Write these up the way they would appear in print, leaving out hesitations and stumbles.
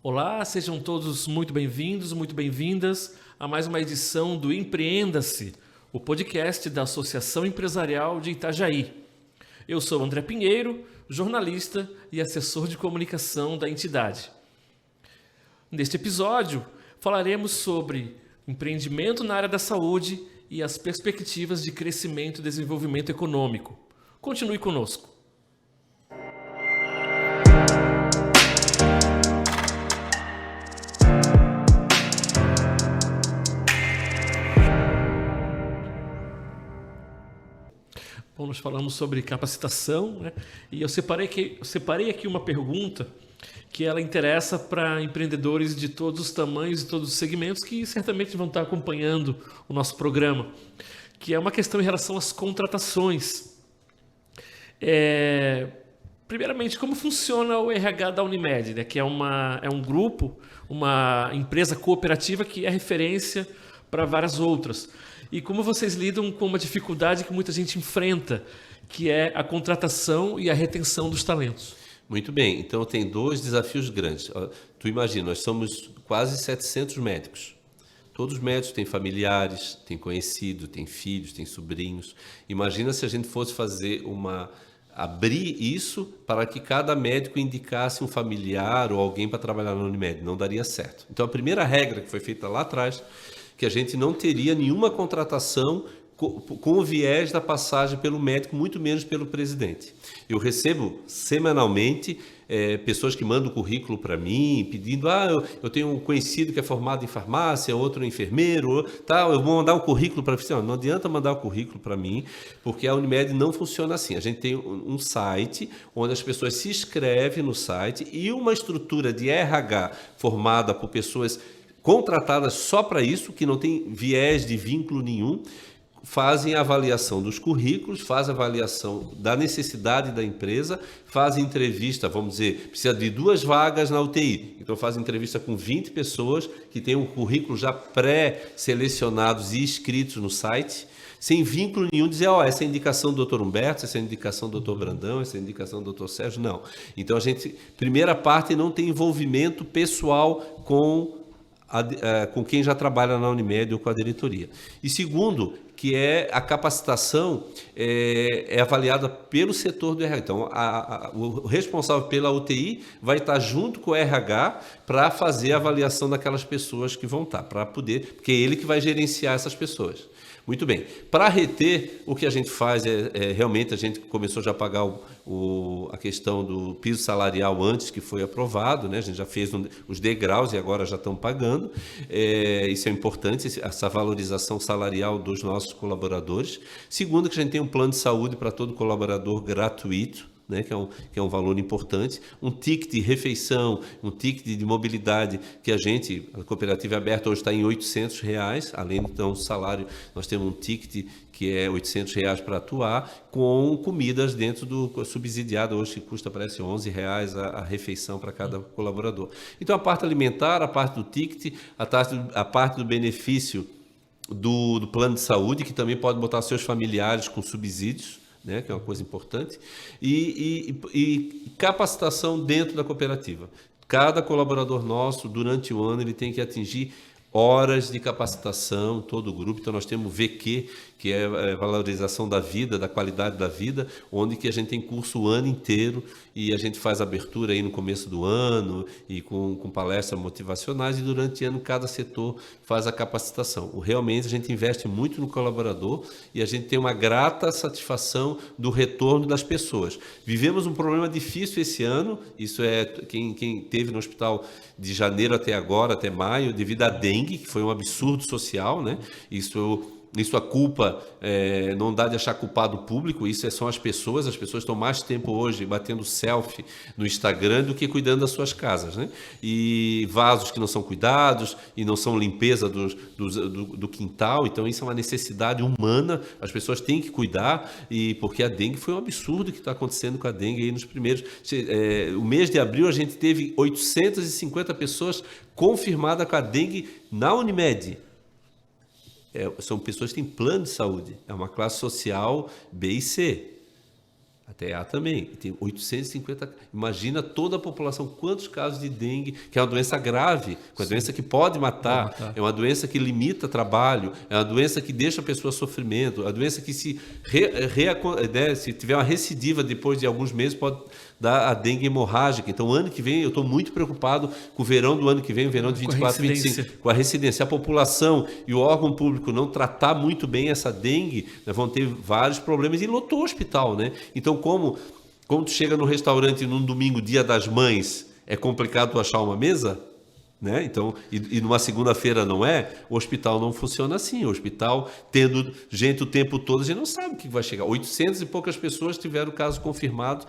Olá, sejam todos muito bem-vindos, muito bem-vindas a mais uma edição do Empreenda-se, o podcast da Associação Empresarial de Itajaí. Eu sou André Pinheiro, jornalista e assessor de comunicação da entidade. Neste episódio, falaremos sobre empreendimento na área da saúde e as perspectivas de crescimento e desenvolvimento econômico. Continue conosco. Bom, nós falamos sobre capacitação, né? E eu separei aqui uma pergunta que ela interessa para empreendedores de todos os tamanhos e todos os segmentos que certamente vão estar acompanhando o nosso programa, que é uma questão em relação às contratações. Primeiramente, como funciona o RH da Unimed, né? Que é um grupo, uma empresa cooperativa que é referência para várias outras. E como vocês lidam com uma dificuldade que muita gente enfrenta, que é a contratação e a retenção dos talentos? Muito bem, então tem dois desafios grandes. Tu imagina, nós somos quase 700 médicos. Todos os médicos têm familiares, têm conhecido, têm filhos, têm sobrinhos. Imagina se a gente fosse abrir isso para que cada médico indicasse um familiar ou alguém para trabalhar na Unimed. Não daria certo. Então a primeira regra que foi feita lá atrás, que a gente não teria nenhuma contratação com o viés da passagem pelo médico, muito menos pelo presidente. Eu recebo semanalmente pessoas que mandam currículo para mim, pedindo, eu tenho um conhecido que é formado em farmácia, outro enfermeiro, eu vou mandar um currículo para você. Não adianta mandar o currículo para mim, porque a Unimed não funciona assim. A gente tem um site onde as pessoas se inscrevem no site e uma estrutura de RH formada por pessoas contratadas só para isso, que não tem viés de vínculo nenhum, fazem a avaliação dos currículos, fazem a avaliação da necessidade da empresa, fazem entrevista, vamos dizer, precisa de 2 vagas na UTI. Então fazem entrevista com 20 pessoas que têm um currículo já pré-selecionados e inscritos no site, sem vínculo nenhum, dizer, essa é a indicação do Dr. Humberto, essa é a indicação do Dr. Brandão, essa é a indicação do Dr. Sérgio. Não. Então primeira parte, não tem envolvimento pessoal com quem já trabalha na Unimed ou com a diretoria. E segundo, que a capacitação é avaliada pelo setor do RH. Então, o responsável pela UTI vai estar junto com o RH para fazer a avaliação daquelas pessoas que vão estar, porque é ele que vai gerenciar essas pessoas. Muito bem. Para reter, o que a gente faz realmente, a gente começou já a pagar a questão do piso salarial antes que foi aprovado, né? A gente já fez os degraus e agora já estão pagando. Isso é importante, essa valorização salarial dos nossos colaboradores. Segundo, que a gente tem um plano de saúde para todo colaborador gratuito, né, que é um valor importante, um ticket de refeição, um ticket de mobilidade que a cooperativa aberta hoje está em R$800, além do salário, nós temos um ticket que é R$800 para atuar, com comidas dentro do subsidiado, hoje que custa, parece, R$11 a refeição para cada colaborador. Então, a parte alimentar, a parte do ticket, a parte do benefício do plano de saúde, que também pode botar seus familiares com subsídios, né, que é uma coisa importante, e capacitação dentro da cooperativa. Cada colaborador nosso, durante o ano, ele tem que atingir horas de capacitação, todo o grupo. Então, nós temos o VQ, que é a valorização da vida, da qualidade da vida, onde que a gente tem curso o ano inteiro e a gente faz abertura aí no começo do ano e com palestras motivacionais, e durante o ano cada setor faz a capacitação. Realmente a gente investe muito no colaborador e a gente tem uma grata satisfação do retorno das pessoas. Vivemos um problema difícil esse ano, isso é quem teve no hospital de janeiro até agora, até maio, devido à dengue, que foi um absurdo social, né? Isso a culpa não dá de achar culpado o público, isso são as pessoas estão mais tempo hoje batendo selfie no Instagram do que cuidando das suas casas, né? E vasos que não são cuidados e não são limpeza do quintal, então isso é uma necessidade humana, as pessoas têm que cuidar, porque a dengue foi um absurdo que está acontecendo com a dengue aí nos primeiros... o mês de abril a gente teve 850 pessoas confirmadas com a dengue na Unimed. São pessoas que têm plano de saúde, é uma classe social B e C. Até há também. Tem 850. Imagina toda a população, quantos casos de dengue, que é uma doença grave, uma doença que pode matar, é uma doença que limita trabalho, é uma doença que deixa a pessoa sofrimento, é uma doença que se tiver uma recidiva depois de alguns meses pode dar a dengue hemorrágica. Então, ano que vem, eu estou muito preocupado com o verão do ano que vem, o verão de 24, 25, com a residência. A população e o órgão público não tratar muito bem essa dengue, né, vão ter vários problemas e lotou o hospital, né? Então, como tu chega no restaurante num domingo, dia das mães, é complicado tu achar uma mesa, né? Então, e numa segunda-feira não é, o hospital não funciona assim. O hospital, tendo gente o tempo todo, a gente não sabe o que vai chegar. 800 e poucas pessoas tiveram o caso confirmado,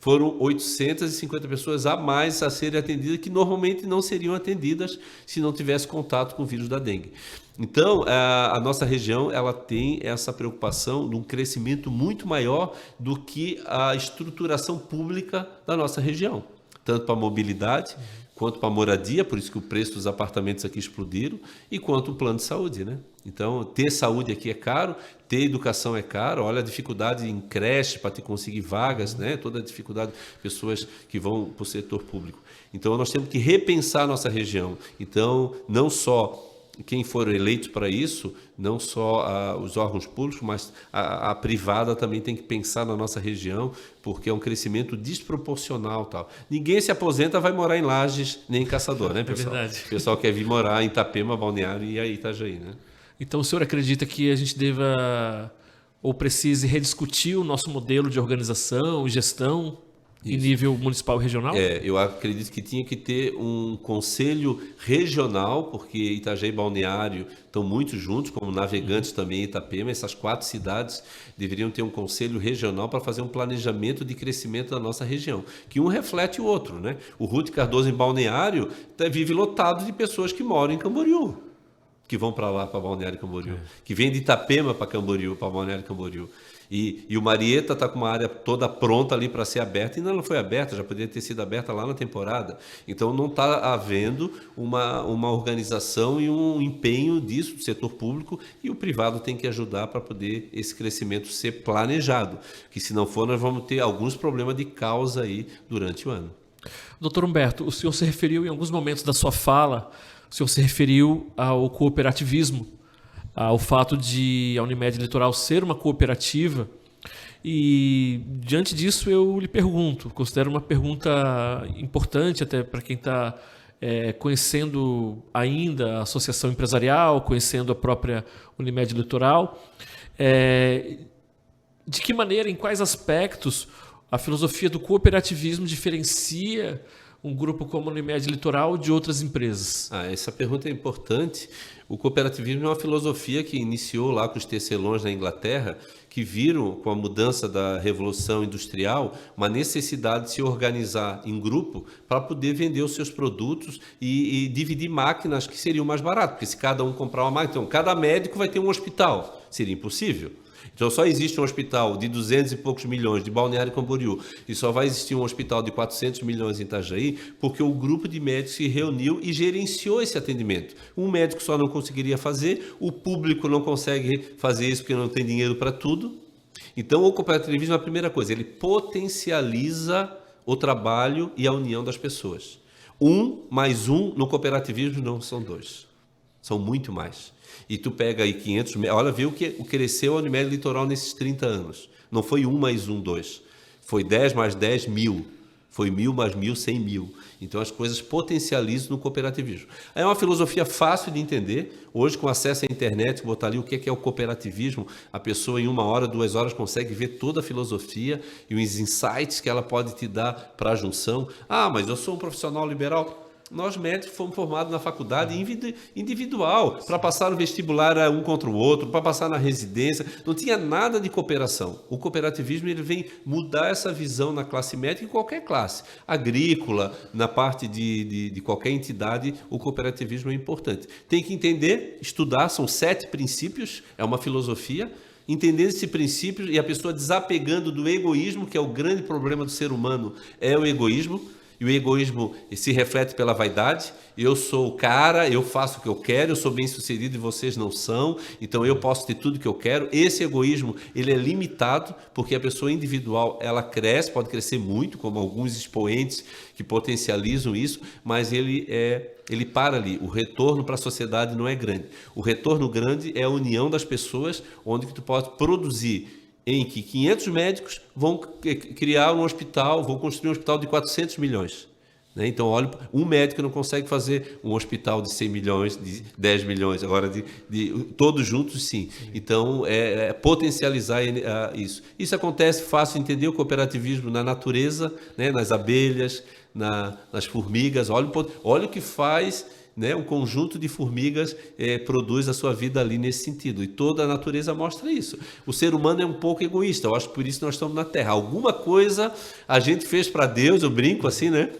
foram 850 pessoas a mais a serem atendidas, que normalmente não seriam atendidas se não tivesse contato com o vírus da dengue. Então, a nossa região ela tem essa preocupação de um crescimento muito maior do que a estruturação pública da nossa região, tanto para a mobilidade, quanto para a moradia, por isso que o preço dos apartamentos aqui explodiram, e quanto o plano de saúde, né? Então, ter saúde aqui é caro, ter educação é caro, olha a dificuldade em creche para te conseguir vagas, né? Toda a dificuldade de pessoas que vão para o setor público. Então, nós temos que repensar a nossa região. Então, não só quem for eleito para isso, não só os órgãos públicos, mas a privada também tem que pensar na nossa região, porque é um crescimento desproporcional. Tal. Ninguém se aposenta vai morar em Lages nem em Caçador, né, pessoal? É verdade. O pessoal quer vir morar em Itapema, Balneário e aí Itajaí, né? Então o senhor acredita que a gente deva ou precise rediscutir o nosso modelo de organização e gestão em nível municipal e regional? Eu acredito que tinha que ter um conselho regional, porque Itajaí e Balneário estão muito juntos, como Navegantes também e Itapema. Essas 4 cidades deveriam ter um conselho regional para fazer um planejamento de crescimento da nossa região, que um reflete o outro, né? O Ruth Cardoso em Balneário vive lotado de pessoas que moram em Camboriú, que vão para lá, para Balneário Camboriú, que vêm de Itapema para Camboriú, para Balneário Camboriú. E o Marieta está com uma área toda pronta ali para ser aberta, e ainda não foi aberta, já poderia ter sido aberta lá na temporada. Então não está havendo uma organização e um empenho disso do setor público, e o privado tem que ajudar para poder esse crescimento ser planejado, que se não for nós vamos ter alguns problemas de causa aí durante o ano. Doutor Humberto, o senhor se referiu em alguns momentos da sua fala, o senhor se referiu ao cooperativismo, ao fato de a Unimed Litoral ser uma cooperativa, e diante disso eu lhe pergunto, considero uma pergunta importante até para quem está conhecendo ainda a associação empresarial, conhecendo a própria Unimed Litoral, de que maneira, em quais aspectos a filosofia do cooperativismo diferencia um grupo como a Unimed Litoral de outras empresas? Essa pergunta é importante. O cooperativismo é uma filosofia que iniciou lá com os tecelões na Inglaterra, que viram, com a mudança da Revolução Industrial, uma necessidade de se organizar em grupo para poder vender os seus produtos e dividir máquinas que seriam mais baratas. Porque se cada um comprar uma máquina, então cada médico vai ter um hospital. Seria impossível. Então só existe um hospital de 200 e poucos milhões de Balneário Camboriú e só vai existir um hospital de 400 milhões em Itajaí porque o grupo de médicos se reuniu e gerenciou esse atendimento. Um médico só não conseguiria fazer, o público não consegue fazer isso porque não tem dinheiro para tudo. Então o cooperativismo é a primeira coisa, ele potencializa o trabalho e a união das pessoas. 1 mais 1 no cooperativismo não são 2, são muito mais. E tu pega aí 500, olha, vê o que cresceu a Unimed Litoral nesses 30 anos. Não foi 1 mais 1, 2. Foi 10 mais 10, 1.000. Foi 1.000 mais 1.000, 100.000. Então as coisas potencializam no cooperativismo. É uma filosofia fácil de entender. Hoje, com acesso à internet, botar ali o que é o cooperativismo, a pessoa em 1 hora, 2 horas consegue ver toda a filosofia e os insights que ela pode te dar para a junção. Mas eu sou um profissional liberal. Nós médicos fomos formados na faculdade individual, para passar o vestibular um contra o outro, para passar na residência, não tinha nada de cooperação. O cooperativismo ele vem mudar essa visão na classe médica, em qualquer classe, agrícola, na parte de qualquer entidade, o cooperativismo é importante. Tem que entender, estudar, são 7 princípios, é uma filosofia, entendendo esse princípio e a pessoa desapegando do egoísmo, que é o grande problema do ser humano, é o egoísmo. E E o egoísmo se reflete pela vaidade. Eu sou o cara, eu faço o que eu quero, eu sou bem-sucedido e vocês não são, então eu posso ter tudo que eu quero. Esse egoísmo, ele é limitado, porque a pessoa individual, ela cresce, pode crescer muito, como alguns expoentes que potencializam isso, mas ele para ali. O retorno para a sociedade não é grande. O retorno grande é a união das pessoas, onde que tu pode produzir em que 500 médicos vão criar um hospital, vão construir um hospital de 400 milhões. Então, olha, um médico não consegue fazer um hospital de 100 milhões, de 10 milhões, agora todos juntos, sim. Então, potencializar isso. Isso acontece, fácil entender o cooperativismo na natureza, né? Nas abelhas, nas formigas. Olha o que faz, né? Um conjunto de formigas produz a sua vida ali nesse sentido. E toda a natureza mostra isso. O ser humano é um pouco egoísta, eu acho que por isso nós estamos na Terra. Alguma coisa a gente fez para Deus, eu brinco assim, né?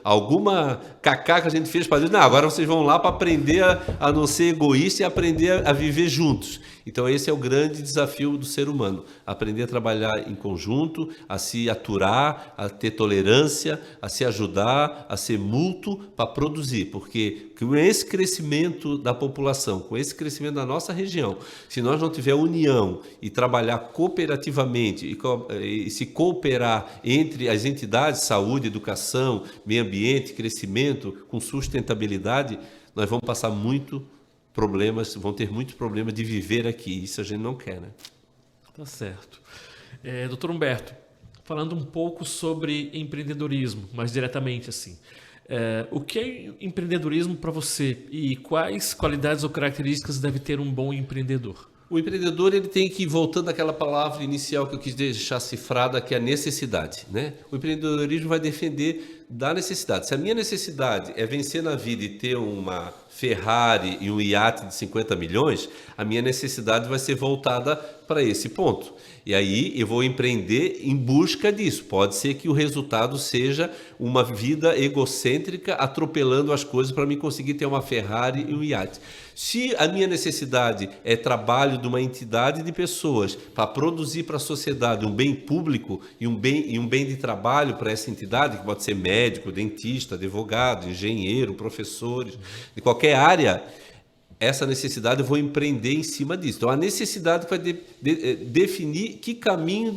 Alguma cacá que a gente fez para Deus, não, agora vocês vão lá para aprender a não ser egoísta e aprender a viver juntos. Então esse é o grande desafio do ser humano, aprender a trabalhar em conjunto, a se aturar, a ter tolerância, a se ajudar, a ser mútuo para produzir, porque com esse crescimento da população, com esse crescimento da nossa região, se nós não tiver união e trabalhar cooperativamente e se cooperar entre as entidades, saúde, educação, meio ambiente, crescimento, com sustentabilidade, nós vamos passar vão ter muitos problemas de viver aqui. Isso a gente não quer, né? Tá certo. Doutor Humberto, falando um pouco sobre empreendedorismo, mais diretamente assim. O que é empreendedorismo para você e quais qualidades ou características deve ter um bom empreendedor? O empreendedor, ele tem que ir voltando àquela palavra inicial que eu quis deixar cifrada, que é a necessidade, né? O empreendedorismo vai defender da necessidade. Se a minha necessidade é vencer na vida e ter uma Ferrari e um iate de 50 milhões, a minha necessidade vai ser voltada para esse ponto. E aí eu vou empreender em busca disso. Pode ser que o resultado seja uma vida egocêntrica, atropelando as coisas para mim conseguir ter uma Ferrari e um iate. Se a minha necessidade é trabalho de uma entidade de pessoas para produzir para a sociedade um bem público e um bem de trabalho para essa entidade, que pode ser médico, dentista, advogado, engenheiro, professores, de qualquer área, essa necessidade eu vou empreender em cima disso. Então, a necessidade vai definir que caminho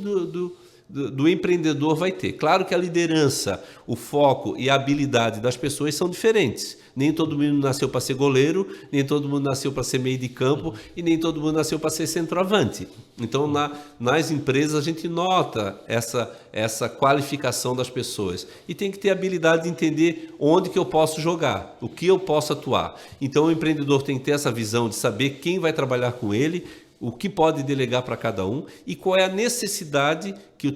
do empreendedor vai ter. Claro que a liderança, o foco e a habilidade das pessoas são diferentes. Nem todo mundo nasceu para ser goleiro, nem todo mundo nasceu para ser meio de campo e nem todo mundo nasceu para ser centroavante. Então, nas empresas, a gente nota essa qualificação das pessoas. E tem que ter a habilidade de entender onde que eu posso jogar, o que eu posso atuar. Então, o empreendedor tem que ter essa visão de saber quem vai trabalhar com ele, o que pode delegar para cada um e qual é a necessidade que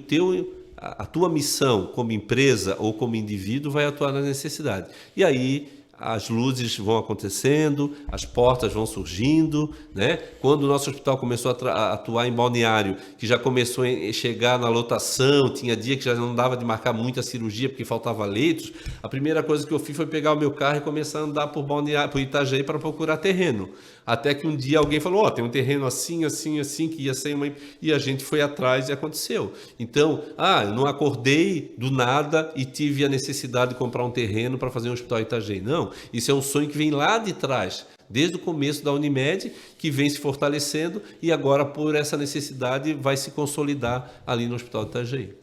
a tua missão como empresa ou como indivíduo vai atuar na necessidade. E aí as luzes vão acontecendo, as portas vão surgindo, né? Quando o nosso hospital começou a atuar em Balneário, que já começou a chegar na lotação, tinha dia que já não dava de marcar muita cirurgia porque faltava leitos, a primeira coisa que eu fiz foi pegar o meu carro e começar a andar por Itajaí para procurar terreno. Até que um dia alguém falou, tem um terreno assim, assim, assim, que ia ser E a gente foi atrás e aconteceu. Então, eu não acordei do nada e tive a necessidade de comprar um terreno para fazer um hospital em Itajaí. Não, isso é um sonho que vem lá de trás, desde o começo da Unimed, que vem se fortalecendo e agora, por essa necessidade, vai se consolidar ali no Hospital de Itajaí.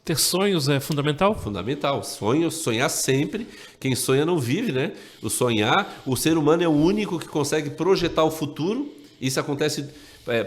Ter sonhos é fundamental? Fundamental. Sonhar sempre. Quem sonha não vive, né? O ser humano é o único que consegue projetar o futuro. Isso acontece,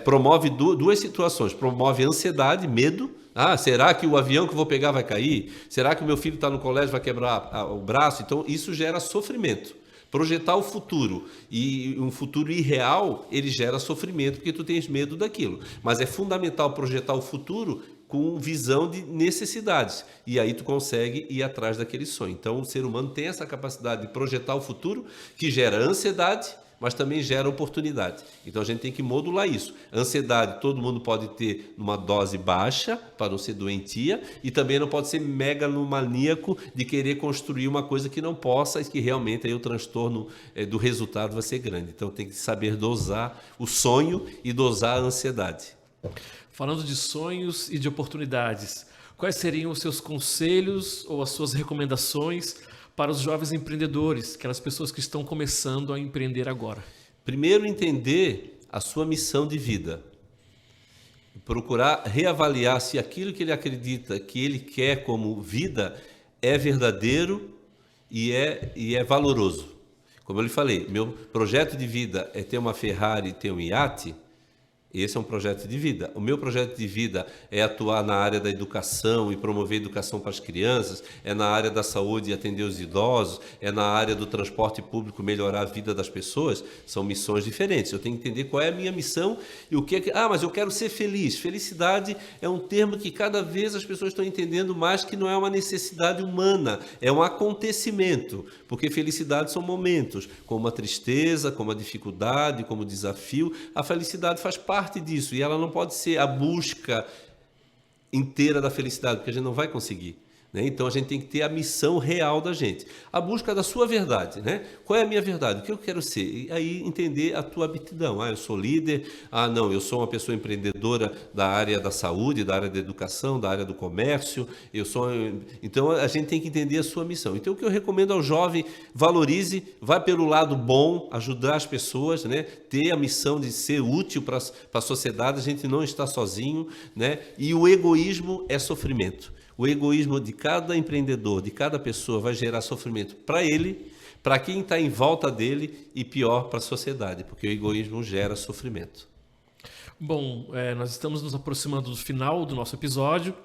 promove duas situações. Promove ansiedade, medo. Será que o avião que eu vou pegar vai cair? Será que o meu filho está no colégio e vai quebrar o braço? Então, isso gera sofrimento. Projetar o futuro e um futuro irreal, ele gera sofrimento porque tu tens medo daquilo. Mas é fundamental projetar o futuro com visão de necessidades. E aí tu consegue ir atrás daquele sonho. Então, o ser humano tem essa capacidade de projetar o futuro, que gera ansiedade, mas também gera oportunidade. Então, a gente tem que modular isso. Ansiedade, todo mundo pode ter numa dose baixa, para não ser doentia, e também não pode ser megalomaníaco de querer construir uma coisa que não possa, e que realmente aí o transtorno do resultado vai ser grande. Então, tem que saber dosar o sonho e dosar a ansiedade. Falando de sonhos e de oportunidades, quais seriam os seus conselhos ou as suas recomendações para os jovens empreendedores, aquelas pessoas que estão começando a empreender agora? Primeiro, entender a sua missão de vida. Procurar reavaliar se aquilo que ele acredita, que ele quer como vida, é verdadeiro e é valoroso. Como eu lhe falei, meu projeto de vida é ter uma Ferrari e ter um iate. Esse é um projeto de vida. O meu projeto de vida é atuar na área da educação e promover educação para as crianças, é na área da saúde e atender os idosos, é na área do transporte público melhorar a vida das pessoas. São missões diferentes. Eu tenho que entender qual é a minha missão e o que é que... mas eu quero ser feliz. Felicidade é um termo que cada vez as pessoas estão entendendo mais que não é uma necessidade humana, é um acontecimento, porque felicidade são momentos, como a tristeza, como a dificuldade, como o desafio. A felicidade faz parte disso e ela não pode ser a busca inteira da felicidade, porque a gente não vai conseguir, né? Então a gente tem que ter a missão real da gente, a busca da sua verdade, né? Qual é a minha verdade? O que eu quero ser? E aí entender a tua aptidão. Eu sou líder, não, eu sou uma pessoa empreendedora da área da saúde, da área da educação, da área do comércio, então a gente tem que entender a sua missão. Então o que eu recomendo ao jovem, valorize, vai pelo lado bom, ajudar as pessoas, né? Ter a missão de ser útil para a sociedade, a gente não está sozinho, né? E o egoísmo é sofrimento. O egoísmo de cada empreendedor, de cada pessoa, vai gerar sofrimento para ele, para quem está em volta dele e pior para a sociedade, porque o egoísmo gera sofrimento. Bom, nós estamos nos aproximando do final do nosso episódio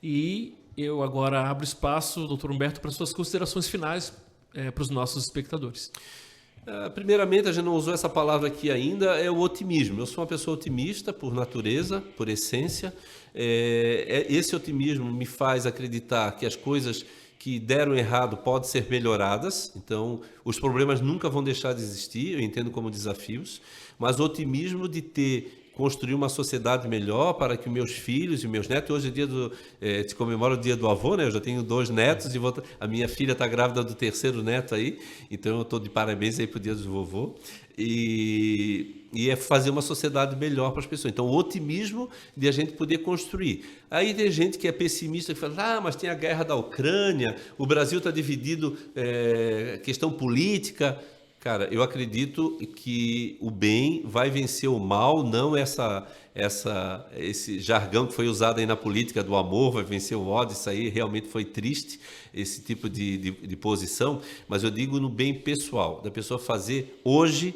e eu agora abro espaço, doutor Humberto, para suas considerações finais para os nossos espectadores. Primeiramente, a gente não usou essa palavra aqui ainda, é o otimismo. Eu sou uma pessoa otimista por natureza, por essência. Esse otimismo me faz acreditar que as coisas que deram errado podem ser melhoradas. Então, os problemas nunca vão deixar de existir, eu entendo como desafios. Mas o otimismo de construir uma sociedade melhor para que meus filhos e meus netos... Hoje é se comemora o dia do avô, né? Eu já tenho 2 netos, a minha filha está grávida do 3º neto aí, então eu estou de parabéns aí para o dia do vovô. E é fazer uma sociedade melhor para as pessoas. Então, o otimismo de a gente poder construir. Aí tem gente que é pessimista, que fala, mas tem a guerra da Ucrânia, o Brasil está dividido, questão política... Cara, eu acredito que o bem vai vencer o mal, não esse jargão que foi usado aí na política do amor, vai vencer o ódio. Isso aí realmente foi triste, esse tipo de posição, mas eu digo no bem pessoal, da pessoa fazer hoje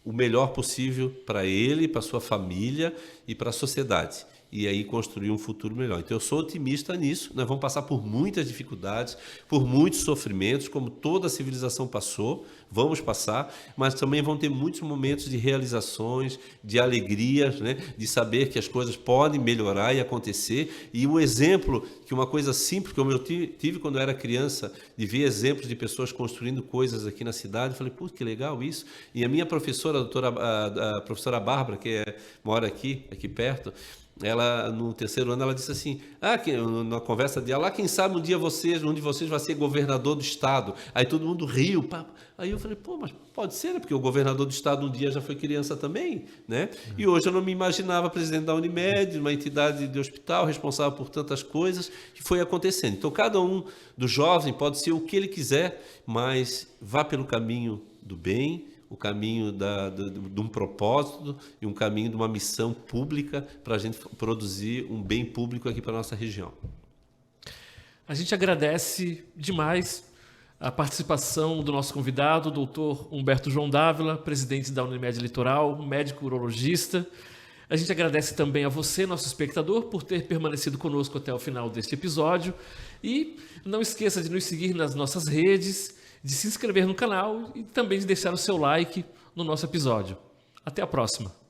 o melhor possível para ele, para sua família e para a sociedade. E aí construir um futuro melhor. Então eu sou otimista nisso, nós vamos passar por muitas dificuldades, por muitos sofrimentos, como toda a civilização passou, vamos passar, mas também vão ter muitos momentos de realizações, de alegrias, né? De saber que as coisas podem melhorar e acontecer. E o exemplo, que uma coisa simples, como eu tive quando eu era criança, de ver exemplos de pessoas construindo coisas aqui na cidade, eu falei, putz, que legal isso. E a minha professora, a professora Bárbara, que mora aqui perto, ela, no 3º ano, ela disse assim, na conversa de quem sabe um de vocês vai ser governador do estado. Aí todo mundo riu. Aí eu falei, mas pode ser, né? Porque o governador do estado um dia já foi criança também, né? E hoje eu não me imaginava presidente da Unimed, uma entidade de hospital responsável por tantas coisas, que foi acontecendo. Então, cada um do jovem pode ser o que ele quiser, mas vá pelo caminho do bem, o caminho de um propósito e um caminho de uma missão pública para a gente produzir um bem público aqui para a nossa região. A gente agradece demais a participação do nosso convidado, o doutor Humberto João Dávila, presidente da Unimed Litoral, médico urologista. A gente agradece também a você, nosso espectador, por ter permanecido conosco até o final deste episódio. E não esqueça de nos seguir nas nossas redes, de se inscrever no canal e também de deixar o seu like no nosso episódio. Até a próxima!